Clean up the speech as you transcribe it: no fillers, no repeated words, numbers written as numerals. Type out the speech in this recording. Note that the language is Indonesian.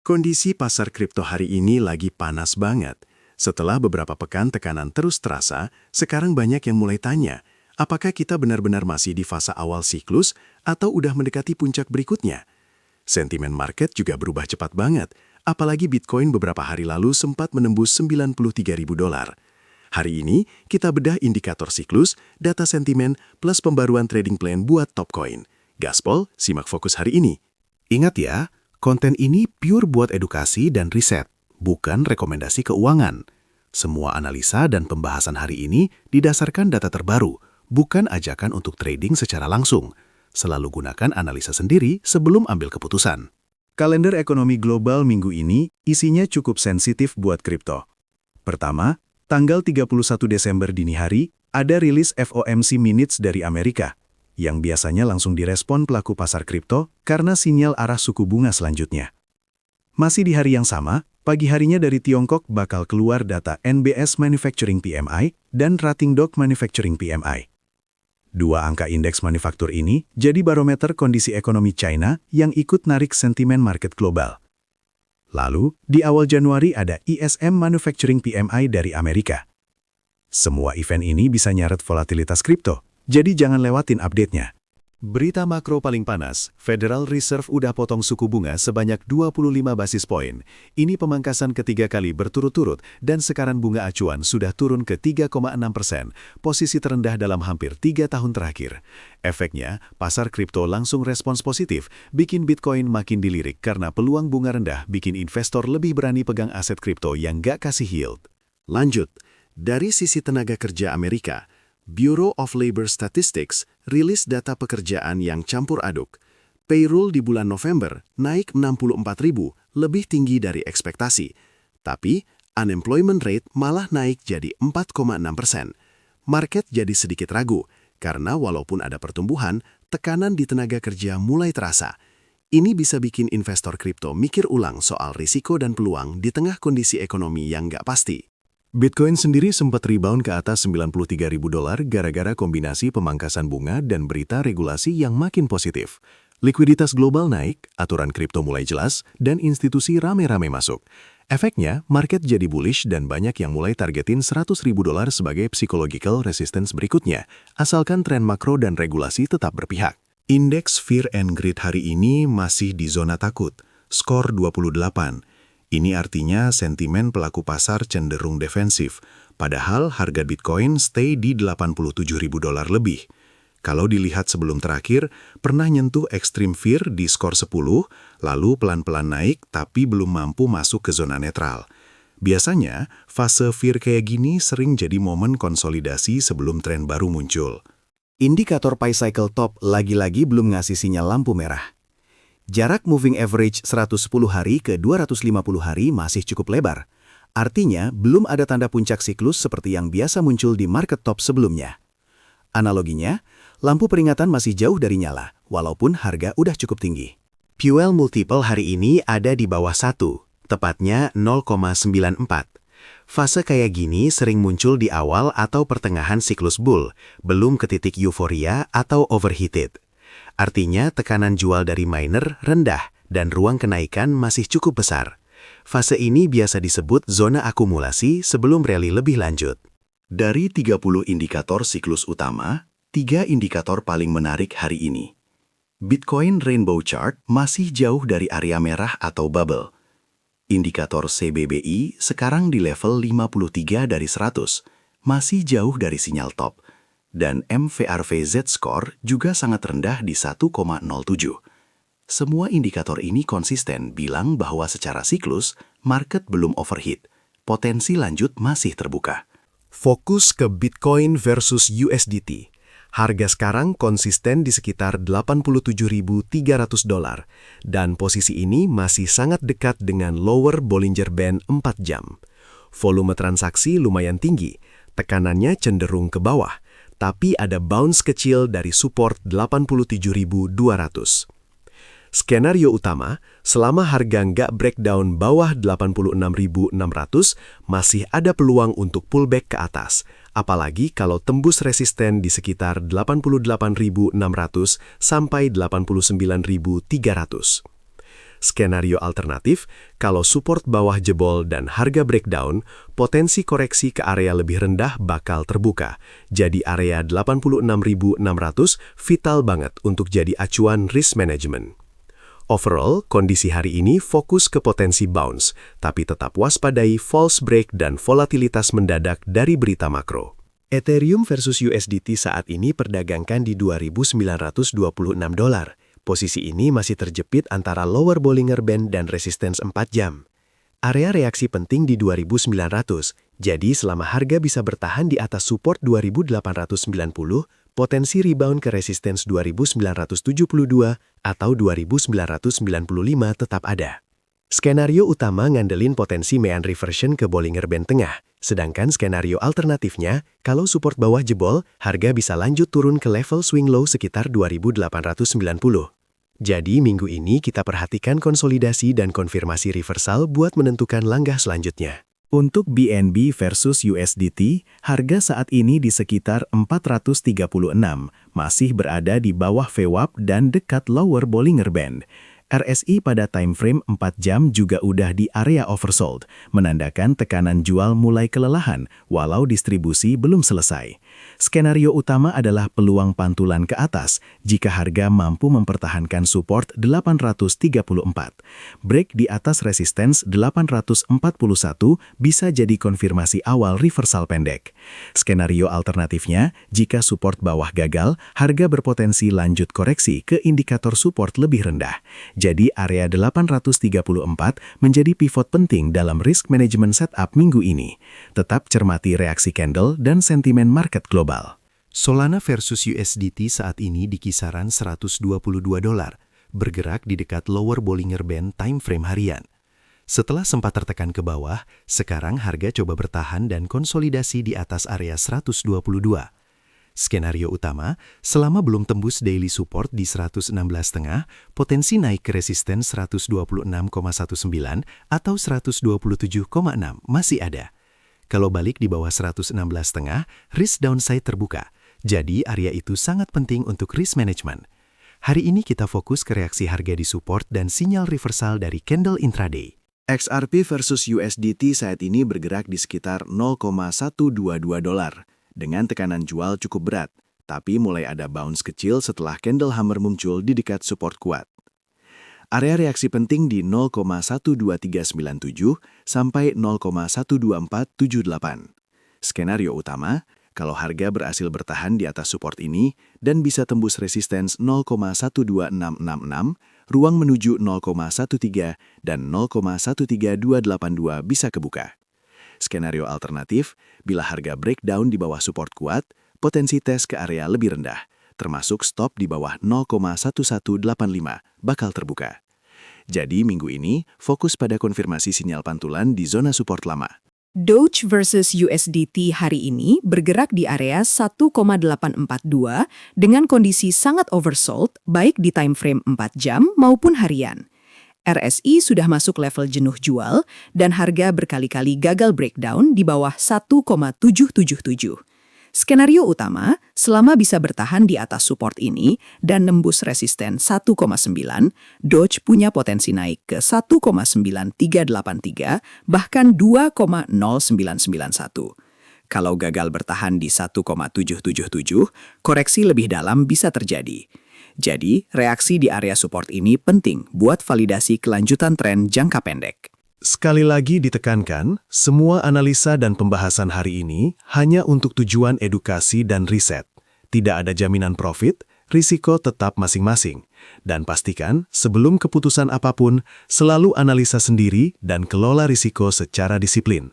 Kondisi pasar kripto hari ini lagi panas banget. Setelah beberapa pekan tekanan terus terasa, sekarang banyak yang mulai tanya, apakah kita benar-benar masih di fase awal siklus atau udah mendekati puncak berikutnya? Sentimen market juga berubah cepat banget, apalagi Bitcoin beberapa hari lalu sempat menembus $93.000. Hari ini, kita bedah indikator siklus, data sentimen, plus pembaruan trading plan buat Topcoin. Gaspol, simak fokus hari ini. Ingat ya, konten ini pure buat edukasi dan riset, bukan rekomendasi keuangan. Semua analisa dan pembahasan hari ini didasarkan data terbaru, bukan ajakan untuk trading secara langsung. Selalu gunakan analisa sendiri sebelum ambil keputusan. Kalender ekonomi global minggu ini isinya cukup sensitif buat kripto. Pertama, tanggal 31 Desember dini hari, ada rilis FOMC Minutes dari Amerika, yang biasanya langsung direspon pelaku pasar kripto karena sinyal arah suku bunga selanjutnya. Masih di hari yang sama, pagi harinya dari Tiongkok bakal keluar data NBS Manufacturing PMI dan Rating Dog Manufacturing PMI. Dua angka indeks manufaktur ini jadi barometer kondisi ekonomi China yang ikut narik sentimen market global. Lalu, di awal Januari ada ISM Manufacturing PMI dari Amerika. Semua event ini bisa nyaret volatilitas kripto, jadi jangan lewatin update-nya. Berita makro paling panas, Federal Reserve udah potong suku bunga sebanyak 25 basis poin. Ini pemangkasan ketiga kali berturut-turut dan sekarang bunga acuan sudah turun ke 3,6%, posisi terendah dalam hampir 3 tahun terakhir. Efeknya, pasar kripto langsung respons positif, bikin Bitcoin makin dilirik karena peluang bunga rendah bikin investor lebih berani pegang aset kripto yang nggak kasih yield. Lanjut, dari sisi tenaga kerja Amerika, Bureau of Labor Statistics rilis data pekerjaan yang campur aduk. Payroll di bulan November naik 64.000, lebih tinggi dari ekspektasi. Tapi, unemployment rate malah naik jadi 4,6%. Market jadi sedikit ragu, karena walaupun ada pertumbuhan, tekanan di tenaga kerja mulai terasa. Ini bisa bikin investor kripto mikir ulang soal risiko dan peluang di tengah kondisi ekonomi yang nggak pasti. Bitcoin sendiri sempat rebound ke atas $93.000 gara-gara kombinasi pemangkasan bunga dan berita regulasi yang makin positif. Likuiditas global naik, aturan kripto mulai jelas, dan institusi rame-rame masuk. Efeknya, market jadi bullish dan banyak yang mulai targetin $100.000 sebagai psychological resistance berikutnya, asalkan tren makro dan regulasi tetap berpihak. Indeks Fear and Greed hari ini masih di zona takut, skor 28. Ini artinya sentimen pelaku pasar cenderung defensif, padahal harga Bitcoin stay di $87.000 lebih. Kalau dilihat sebelum terakhir, pernah nyentuh extreme fear di skor 10, lalu pelan-pelan naik tapi belum mampu masuk ke zona netral. Biasanya, fase fear kayak gini sering jadi momen konsolidasi sebelum tren baru muncul. Indikator Pi Cycle Top lagi-lagi belum ngasih sinyal lampu merah. Jarak moving average 110 hari ke 250 hari masih cukup lebar. Artinya, belum ada tanda puncak siklus seperti yang biasa muncul di market top sebelumnya. Analoginya, lampu peringatan masih jauh dari nyala, walaupun harga udah cukup tinggi. Fuel multiple hari ini ada di bawah 1, tepatnya 0,94. Fase kayak gini sering muncul di awal atau pertengahan siklus bull, belum ke titik euforia atau overheated. Artinya tekanan jual dari miner rendah dan ruang kenaikan masih cukup besar. Fase ini biasa disebut zona akumulasi sebelum rally lebih lanjut. Dari 30 indikator siklus utama, 3 indikator paling menarik hari ini. Bitcoin Rainbow Chart masih jauh dari area merah atau bubble. Indikator CBBI sekarang di level 53 dari 100, masih jauh dari sinyal top. Dan MVRV Z-score juga sangat rendah di 1,07. Semua indikator ini konsisten bilang bahwa secara siklus, market belum overheat. Potensi lanjut masih terbuka. Fokus ke Bitcoin versus USDT. Harga sekarang konsisten di sekitar $87.300 dan posisi ini masih sangat dekat dengan lower Bollinger Band 4 jam. Volume transaksi lumayan tinggi, tekanannya cenderung ke bawah, tapi ada bounce kecil dari support 87.200. Skenario utama, selama harga nggak breakdown bawah 86.600, masih ada peluang untuk pullback ke atas, apalagi kalau tembus resisten di sekitar 88.600 sampai 89.300. Skenario alternatif, kalau support bawah jebol dan harga breakdown, potensi koreksi ke area lebih rendah bakal terbuka. Jadi area 86.600 vital banget untuk jadi acuan risk management. Overall, kondisi hari ini fokus ke potensi bounce, tapi tetap waspadai false break dan volatilitas mendadak dari berita makro. Ethereum versus USDT saat ini perdagangkan di $2.926. Posisi ini masih terjepit antara lower Bollinger Band dan resistance 4 jam. Area reaksi penting di 2.900, jadi selama harga bisa bertahan di atas support 2.890, potensi rebound ke resistance 2.972 atau 2.995 tetap ada. Skenario utama ngandelin potensi mean reversion ke Bollinger Band tengah, sedangkan skenario alternatifnya, kalau support bawah jebol, harga bisa lanjut turun ke level swing low sekitar 2.890. Jadi minggu ini kita perhatikan konsolidasi dan konfirmasi reversal buat menentukan langkah selanjutnya. Untuk BNB versus USDT, harga saat ini di sekitar 436, masih berada di bawah VWAP dan dekat lower Bollinger Band. RSI pada time frame 4 jam juga udah di area oversold, menandakan tekanan jual mulai kelelahan walau distribusi belum selesai. Skenario utama adalah peluang pantulan ke atas jika harga mampu mempertahankan support 834. Break di atas resistance 841 bisa jadi konfirmasi awal reversal pendek. Skenario alternatifnya, jika support bawah gagal, harga berpotensi lanjut koreksi ke indikator support lebih rendah. Jadi area 834 menjadi pivot penting dalam risk management setup minggu ini. Tetap cermati reaksi candle dan sentimen market global. Solana versus USDT saat ini di kisaran $122, bergerak di dekat lower Bollinger Band time frame harian. Setelah sempat tertekan ke bawah, sekarang harga coba bertahan dan konsolidasi di atas area 122. Skenario utama, selama belum tembus daily support di 116,5, potensi naik ke resisten 126,19 atau 127,6 masih ada. Kalau balik di bawah 116,5, risk downside terbuka. Jadi area itu sangat penting untuk risk management. Hari ini kita fokus ke reaksi harga di support dan sinyal reversal dari candle intraday. XRP versus USDT saat ini bergerak di sekitar $0,122. Dengan tekanan jual cukup berat, tapi mulai ada bounce kecil setelah candle hammer muncul di dekat support kuat. Area reaksi penting di 0,12397 sampai 0,12478. Skenario utama, kalau harga berhasil bertahan di atas support ini dan bisa tembus resistance 0,12666, ruang menuju 0,13 dan 0,13282 bisa kebuka. Skenario alternatif, bila harga breakdown di bawah support kuat, potensi tes ke area lebih rendah, termasuk stop di bawah 0,1185 bakal terbuka. Jadi minggu ini fokus pada konfirmasi sinyal pantulan di zona support lama. Doge versus USDT hari ini bergerak di area 1,842 dengan kondisi sangat oversold baik di time frame 4 jam maupun harian. RSI sudah masuk level jenuh jual dan harga berkali-kali gagal breakdown di bawah 1,777. Skenario utama, selama bisa bertahan di atas support ini dan nembus resisten 1,9, Doge punya potensi naik ke 1,9383 bahkan 2,0991. Kalau gagal bertahan di 1,777, koreksi lebih dalam bisa terjadi. Jadi, reaksi di area support ini penting buat validasi kelanjutan tren jangka pendek. Sekali lagi ditekankan, semua analisa dan pembahasan hari ini hanya untuk tujuan edukasi dan riset. Tidak ada jaminan profit, risiko tetap masing-masing. Dan pastikan, sebelum keputusan apapun, selalu analisa sendiri dan kelola risiko secara disiplin.